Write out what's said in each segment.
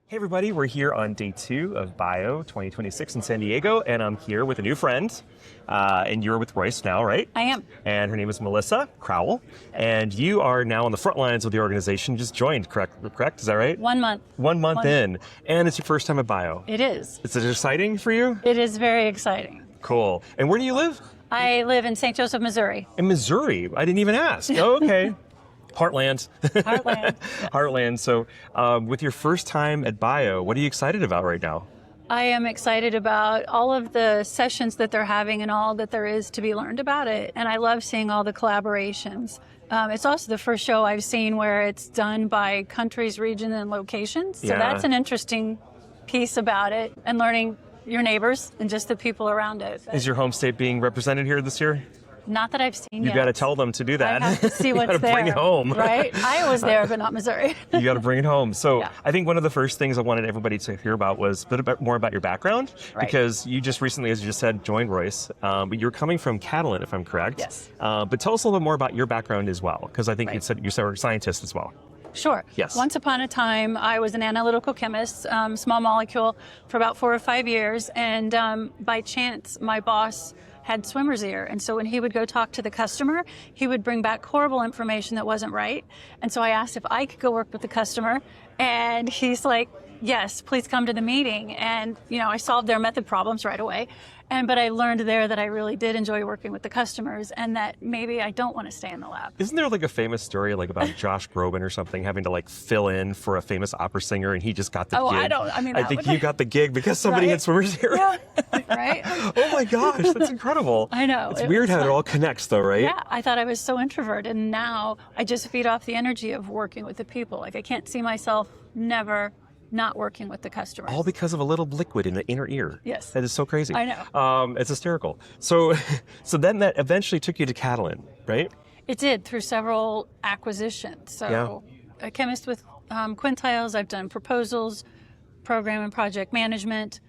Hey everybody, we're here on day 2 of Bio 2026 in San Diego, and I'm here with a new friend, and you're with ROIS now, right? I am. And her name is Melissa Crowl, and you are now on the front lines of the organization, just joined, correct? Is that right? 1 month. 1 month in, and it's your first time at Bio. It is. Is it exciting for you? It is very exciting. Cool. And where do you live? I live in St. Joseph, Missouri. In Missouri. I didn't even ask. Oh, okay. Heartland. Heartland. Yes. Heartland. So with your first time at Bio, what are you excited about right now? I am excited about all of the sessions that they're having and all that there is to be learned about it. And I love seeing all the collaborations. It's also the first show I've seen where it's done by countries, region, and locations. So that's an interesting piece about it, and learning your neighbors and just the people around it. Is your home state being represented here this year? Not that I've seen yet. You got to tell them to do that. I have to see what's you got to bring it home. Right? I was there, but not Missouri. You got to bring it home. So Yeah. I think one of the first things I wanted everybody to hear about was a bit more about your background. Right. Because you just recently, as you just said, joined ROIS. But you're coming from Catalent, if I'm correct. Yes. But tell us a little bit more about your background as well, because I think you said you're a scientist as well. Sure. Yes. Once upon a time, I was an analytical chemist, small molecule, for about 4 or 5 years. And by chance, my boss had swimmer's ear. And so when he would go talk to the customer, he would bring back horrible information that wasn't right. And so I asked if I could go work with the customer. And he's like, yes, please come to the meeting. And, I solved their method problems right away. But I learned there that I really did enjoy working with the customers, and that maybe I don't want to stay in the lab. Isn't there like a famous story like about Josh Groban or something having to like fill in for a famous opera singer and he just got the gig? I think you got the gig because somebody had swimmer's ear. Yeah. Right? Oh my gosh, that's incredible. I know. It's weird how it all connects though, right? Yeah, I thought I was so introverted, and now I just feed off the energy of working with the people. Like, I can't see myself never not working with the customers. All because of a little liquid in the inner ear. Yes. That is so crazy. I know. It's hysterical. So then that eventually took you to Catalent, right? It did, through several acquisitions. So a chemist with quintiles, I've done proposals, program and project management,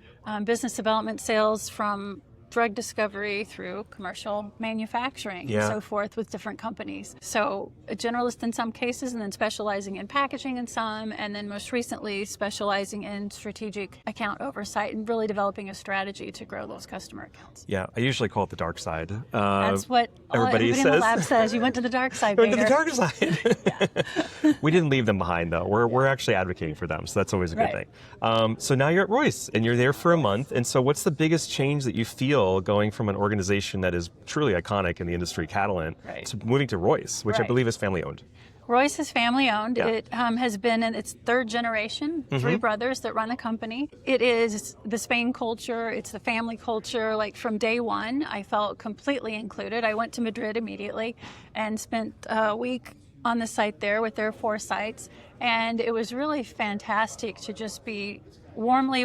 business development, sales, from drug discovery through commercial manufacturing and so forth with different companies. So a generalist in some cases, and then specializing in packaging in some, and then most recently specializing in strategic account oversight and really developing a strategy to grow those customer accounts. Yeah, I usually call it the dark side. That's what everybody says. In the lab says. You went to the dark side, Went to the dark side. We didn't leave them behind though. We're actually advocating for them, so that's always a good thing. So now you're at ROIS, and you're there for a month. And so what's the biggest change that you feel going from an organization that is truly iconic in the industry, Catalent, to moving to ROIS, which I believe is family owned? ROIS is family owned. Yeah. It has been in its 3rd generation, 3 brothers that run the company. It is the Spain culture, it's the family culture. Like, from day one, I felt completely included. I went to Madrid immediately and spent a week on the site there with their 4 sites. And it was really fantastic to just be warmly,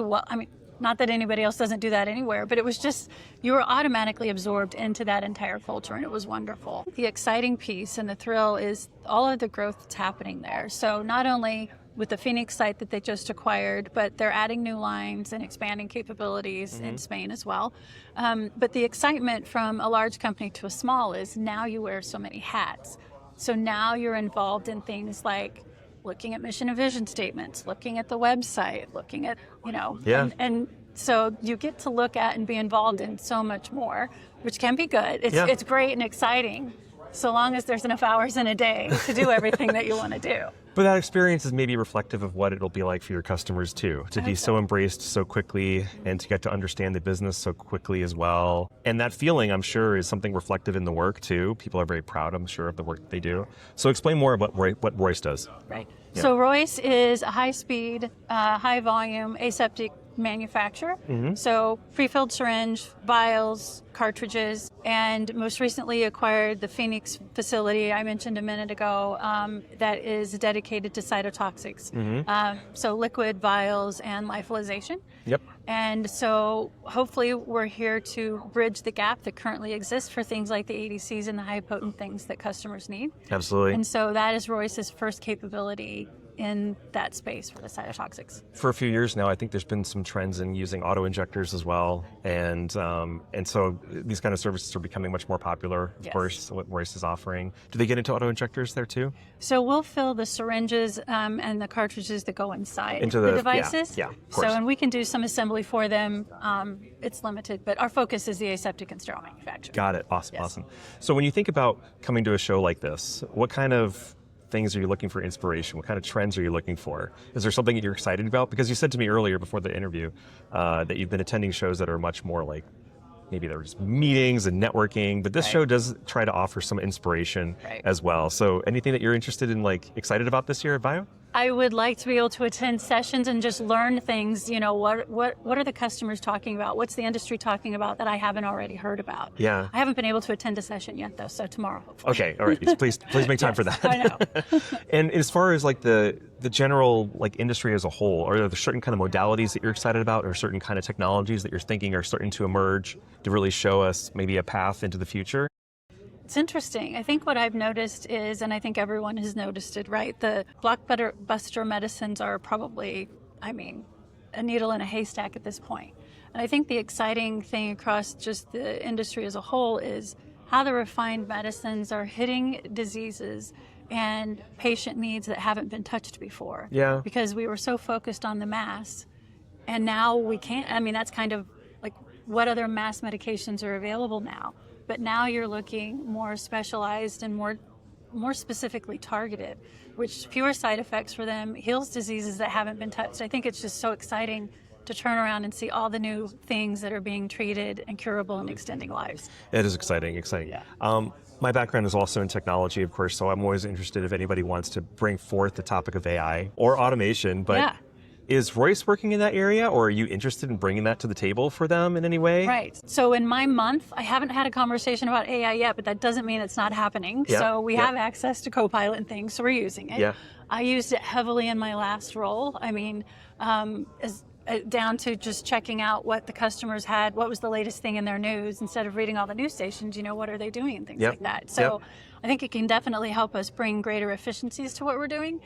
not that anybody else doesn't do that anywhere, but it was just, you were automatically absorbed into that entire culture, and it was wonderful. The exciting piece and the thrill is all of the growth that's happening there. So not only with the Phoenix site that they just acquired, but they're adding new lines and expanding capabilities in Spain as well. But the excitement from a large company to a small is now you wear so many hats. So now you're involved in things like looking at mission and vision statements, looking at the website, looking at, and so you get to look at and be involved in so much more, which can be good. It's great and exciting, so long as there's enough hours in a day to do everything that you want to do. But that experience is maybe reflective of what it'll be like for your customers too, to be so embraced so quickly and to get to understand the business so quickly as well. And that feeling, I'm sure, is something reflective in the work too. People are very proud, I'm sure, of the work that they do. So explain more about what ROIS does. Right. Yeah. So ROIS is a high-speed, high-volume aseptic manufacturer. So pre-filled syringe, vials, cartridges, and most recently acquired the Phoenix facility I mentioned a minute ago that is dedicated to cytotoxics. So liquid, vials, and lyophilization. Yep. And so hopefully we're here to bridge the gap that currently exists for things like the ADCs and the high potent things that customers need. Absolutely. And so that is ROIS's first capability in that space for the cytotoxics. For a few years now, I think there's been some trends in using auto injectors as well, and so these kind of services are becoming much more popular. Of course, what ROIS is offering. Do they get into auto injectors there too? So we'll fill the syringes and the cartridges that go inside into the devices. Yeah, of course. So, and we can do some assembly for them. It's limited, but our focus is the aseptic and sterile manufacturing. Got it. Awesome. Awesome. So when you think about coming to a show like this, what kind of things are you looking for inspiration? What kind of trends are you looking for? Is there something that you're excited about? Because you said to me earlier before the interview that you've been attending shows that are much more like maybe there's meetings and networking, but this show does try to offer some inspiration as well. So anything that you're interested in, like excited about this year at Bio? I would like to be able to attend sessions and just learn things. You know, what are the customers talking about? What's the industry talking about that I haven't already heard about? Yeah. I haven't been able to attend a session yet, though. So tomorrow, hopefully. Okay. All right. Please make time for that. I know. And as far as like the general like industry as a whole, are there certain kind of modalities that you're excited about, or certain kind of technologies that you're thinking are starting to emerge to really show us maybe a path into the future? It's interesting. I think what I've noticed is, and I think everyone has noticed it, right? The blockbuster medicines are probably, I mean, a needle in a haystack at this point. And I think the exciting thing across just the industry as a whole is how the refined medicines are hitting diseases and patient needs that haven't been touched before. Yeah. Because we were so focused on the mass, and now we can't. I mean, that's kind of like what other mass medications are available now. But now you're looking more specialized and more specifically targeted, which fewer side effects for them, heals diseases that haven't been touched. I think it's just so exciting to turn around and see all the new things that are being treated and curable and extending lives. It is exciting. Yeah. My background is also in technology, of course, so I'm always interested if anybody wants to bring forth the topic of AI or automation, but is ROIS working in that area, or are you interested in bringing that to the table for them in any way? Right. So in my month, I haven't had a conversation about AI yet, but that doesn't mean it's not happening. Yeah. So we have access to Copilot and things, so we're using it. Yeah. I used it heavily in my last role. I mean, down to just checking out what the customers had, what was the latest thing in their news, instead of reading all the news stations, you know, what are they doing and things like that. So I think it can definitely help us bring greater efficiencies to what we're doing,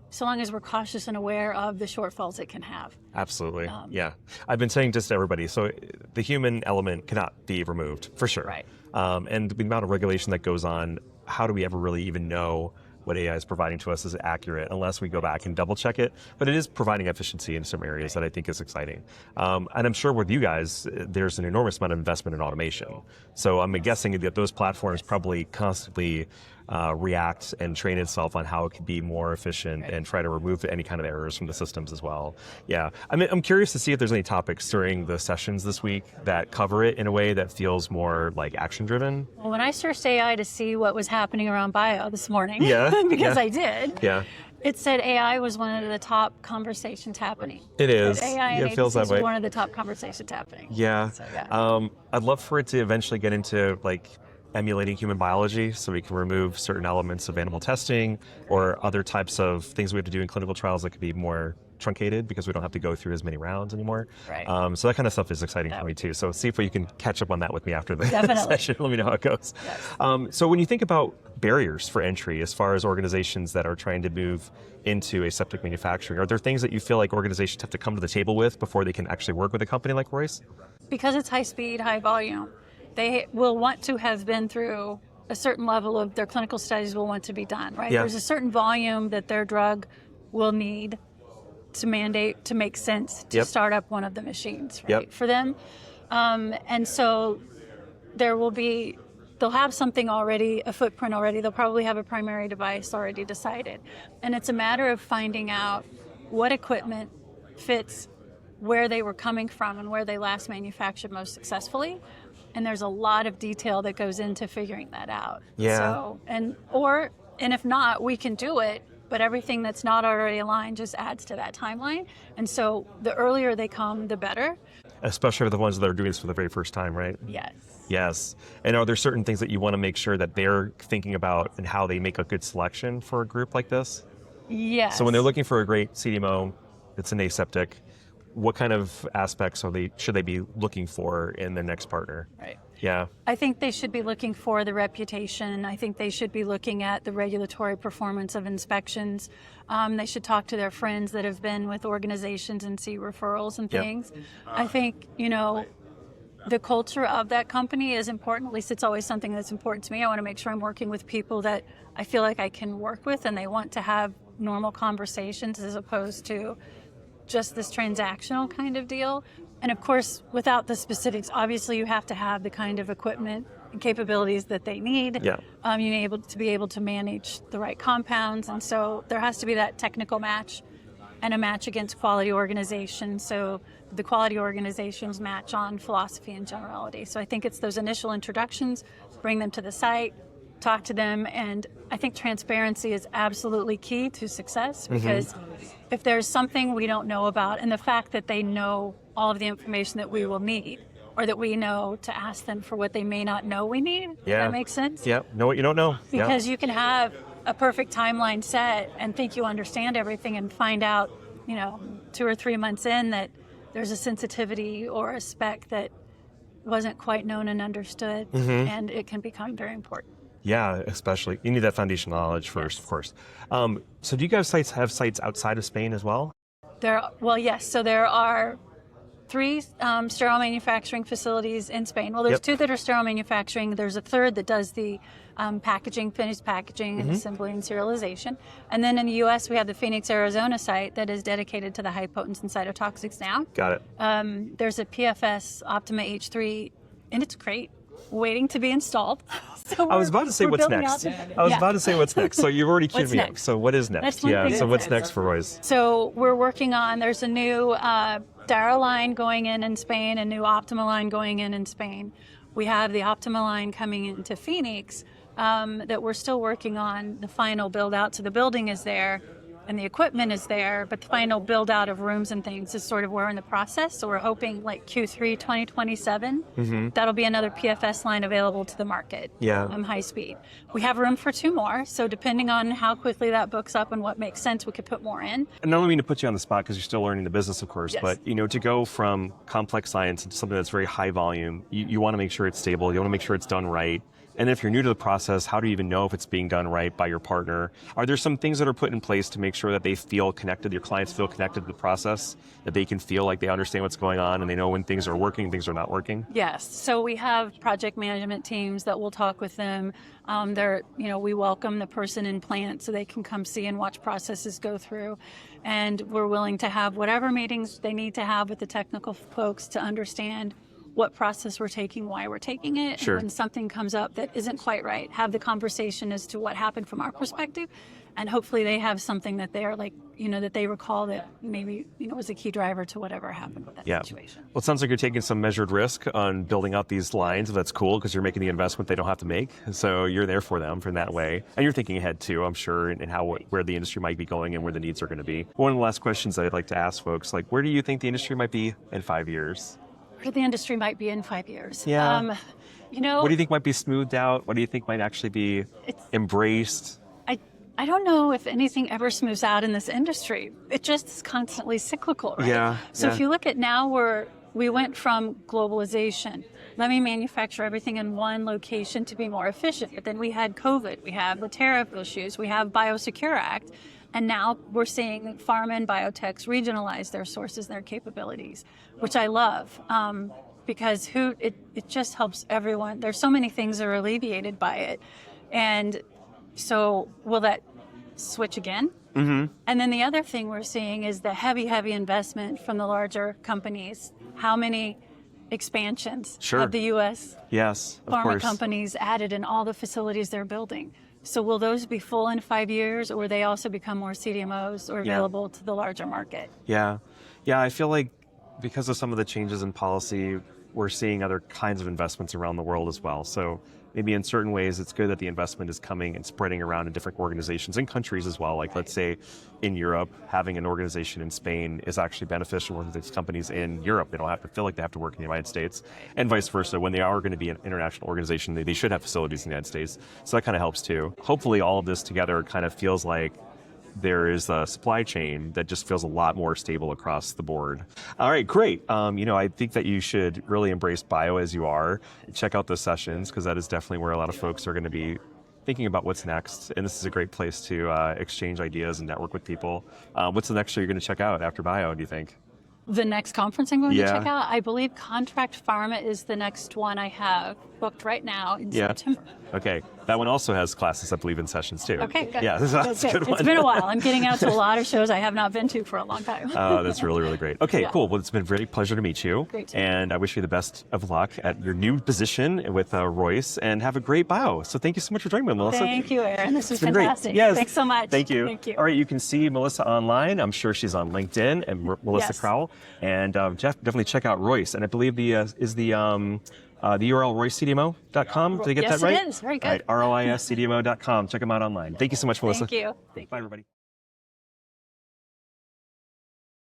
so long as we're cautious and aware of the shortfalls it can have. Absolutely. Yeah. I've been saying this to everybody. So the human element cannot be removed, for sure. Right. And the amount of regulation that goes on, how do we ever really even know what AI is providing to us is accurate unless we go back and double check it? But it is providing efficiency in some areas that I think is exciting. And I'm sure with you guys, there's an enormous amount of investment in automation. So I'm guessing that those platforms probably constantly react and train itself on how it can be more efficient and try to remove any kind of errors from the systems as well. Yeah, I mean, I'm curious to see if there's any topics during the sessions this week that cover it in a way that feels more like action driven. Well, when I searched AI to see what was happening around Bio this morning, because I did, it said AI was one of the top conversations happening. It is. AI and it feels that way. was one of the top conversations happening. Yeah. So, I'd love for it to eventually get into like emulating human biology, so we can remove certain elements of animal testing or other types of things we have to do in clinical trials that could be more truncated because we don't have to go through as many rounds anymore. Right. So that kind of stuff is exciting for me too. So see if you can catch up on that with me after the session. Let me know how it goes. Yes. So when you think about barriers for entry as far as organizations that are trying to move into aseptic manufacturing, are there things that you feel like organizations have to come to the table with before they can actually work with a company like ROIS? Because it's high speed, high volume, they will want to have been through a certain level of their clinical studies will want to be done, right? There's a certain volume that their drug will need to mandate to make sense to start up one of the machines, right, for them. And so they'll have something already, a footprint already. They'll probably have a primary device already decided. And it's a matter of finding out what equipment fits where they were coming from and where they last manufactured most successfully. And there's a lot of detail that goes into figuring that out. Yeah. So, and if not, we can do it, but everything that's not already aligned just adds to that timeline. And so the earlier they come, the better. Especially for the ones that are doing this for the very first time, right? Yes. Yes. And are there certain things that you want to make sure that they're thinking about and how they make a good selection for a group like this? Yes. So when they're looking for a great CDMO, it's an aseptic, what kind of aspects should they be looking for in their next partner? Right. Yeah. I think they should be looking for the reputation. I think they should be looking at the regulatory performance of inspections. They should talk to their friends that have been with organizations and see referrals and things. I think, the culture of that company is important. At least it's always something that's important to me. I want to make sure I'm working with people that I feel like I can work with and they want to have normal conversations as opposed to just this transactional kind of deal. And of course, without the specifics, obviously you have to have the kind of equipment and capabilities that they need. Yeah. You need to be able to manage the right compounds. And so there has to be that technical match and a match against quality organization. So the quality organizations match on philosophy and generality. So I think it's those initial introductions, bring them to the site, talk to them, and I think transparency is absolutely key to success, because if there's something we don't know about, and the fact that they know all of the information that we will need, or that we know to ask them for what they may not know we need, that makes sense? Yeah, know what you don't know. Because you can have a perfect timeline set and think you understand everything and find out, 2 or 3 months in that there's a sensitivity or a spec that wasn't quite known and understood, and it can become very important. Yeah, especially. You need that foundational knowledge first, of course. So do you guys have sites outside of Spain as well? Yes. So there are 3 sterile manufacturing facilities in Spain. Well, there's 2 that are sterile manufacturing. There's a 3rd that does the packaging, finished packaging, and assembly and serialization. And then in the U.S., we have the Phoenix, Arizona site that is dedicated to the high potency and cytotoxics now. Got it. There's a PFS Optima H3, and it's great, waiting to be installed. So I was about to say what's next. So you've already queued me up. So what is next? So what's next for ROIS? So we're working on, there's a new Dara line going in Spain, a new Optima line going in Spain. We have the Optima line coming into Phoenix that we're still working on. The final build out. So the building is there and the equipment is there, but the final build out of rooms and things is sort of we're in the process. So we're hoping like Q3 2027, that'll be another PFS line available to the market. High speed. We have room for 2 more. So depending on how quickly that books up and what makes sense, we could put more in. And I don't mean to put you on the spot because you're still learning the business, of course, but to go from complex science into something that's very high volume, you want to make sure it's stable. You want to make sure it's done right. And if you're new to the process, how do you even know if it's being done right by your partner? Are there some things that are put in place to make sure that they feel connected, your clients feel connected to the process, that they can feel like they understand what's going on and they know when things are working and things are not working? Yes. So we have project management teams that will talk with them. We welcome the person in plant so they can come see and watch processes go through. And we're willing to have whatever meetings they need to have with the technical folks to understand what process we're taking, why we're taking it, and when something comes up that isn't quite right, have the conversation as to what happened from our perspective, and hopefully they have something that they're like, that they recall that maybe, was a key driver to whatever happened with that situation. Well, it sounds like you're taking some measured risk on building out these lines. That's cool because you're making the investment they don't have to make. So you're there for them from that way. And you're thinking ahead too, I'm sure, and where the industry might be going and where the needs are going to be. One of the last questions I'd like to ask folks, like, where do you think the industry might be in 5 years? The industry might be in 5 years. What do you think might be smoothed out? What do you think might actually be embraced? I don't know if anything ever smooths out in this industry. It just is constantly cyclical, right? So if you look at now, we went from globalization. Let me manufacture everything in one location to be more efficient. But then we had COVID. We have the tariff issues. We have Biosecure Act. And now we're seeing pharma and biotechs regionalize their sources, their capabilities, which I love because it just helps everyone. There's so many things that are alleviated by it. And so will that switch again? And then the other thing we're seeing is the heavy investment from the larger companies. How many expansions of the U.S. pharma companies added in all the facilities they're building? So will those be full in 5 years, or will they also become more CDMOs or available to the larger market? Yeah, I feel like because of some of the changes in policy, we're seeing other kinds of investments around the world as well. So maybe in certain ways, it's good that the investment is coming and spreading around in different organizations and countries as well. Like let's say in Europe, having an organization in Spain is actually beneficial for these companies in Europe. They don't have to feel like they have to work in the United States, and vice versa. When they are going to be an international organization, they should have facilities in the United States. So that kind of helps too. Hopefully all of this together kind of feels like there is a supply chain that just feels a lot more stable across the board. All right, great. I think that you should really embrace bio as you are. Check out those sessions, because that is definitely where a lot of folks are going to be thinking about what's next. And this is a great place to exchange ideas and network with people. What's the next show you're going to check out after bio, do you think? The next conference I'm going to check out, I believe Contract Pharma is the next one I have booked right now in September. Okay. That one also has classes, I believe, in sessions too. Okay, good. Yeah, that's a good one. It's been a while. I'm getting out to a lot of shows I have not been to for a long time. Oh, that's really, really great. Okay, cool. Well, it's been a very pleasure to meet you. Great to and I wish you the best of luck at your new position with ROIS, and have a great bio. So thank you so much for joining me, Melissa. Thank you, Aaron. This was been fantastic. Great. Yes. Thanks so much. Thank you. Thank you. All right, you can see Melissa online. I'm sure she's on LinkedIn, and Melissa Crowl. And Jeff, definitely check out ROIS. And I believe the URL roiscdmo.com. Did I get that right? Yes, it is. Very good. All right, ROIScdmo.com. Check them out online. Thank you so much, Melissa. Thank you. Bye, everybody.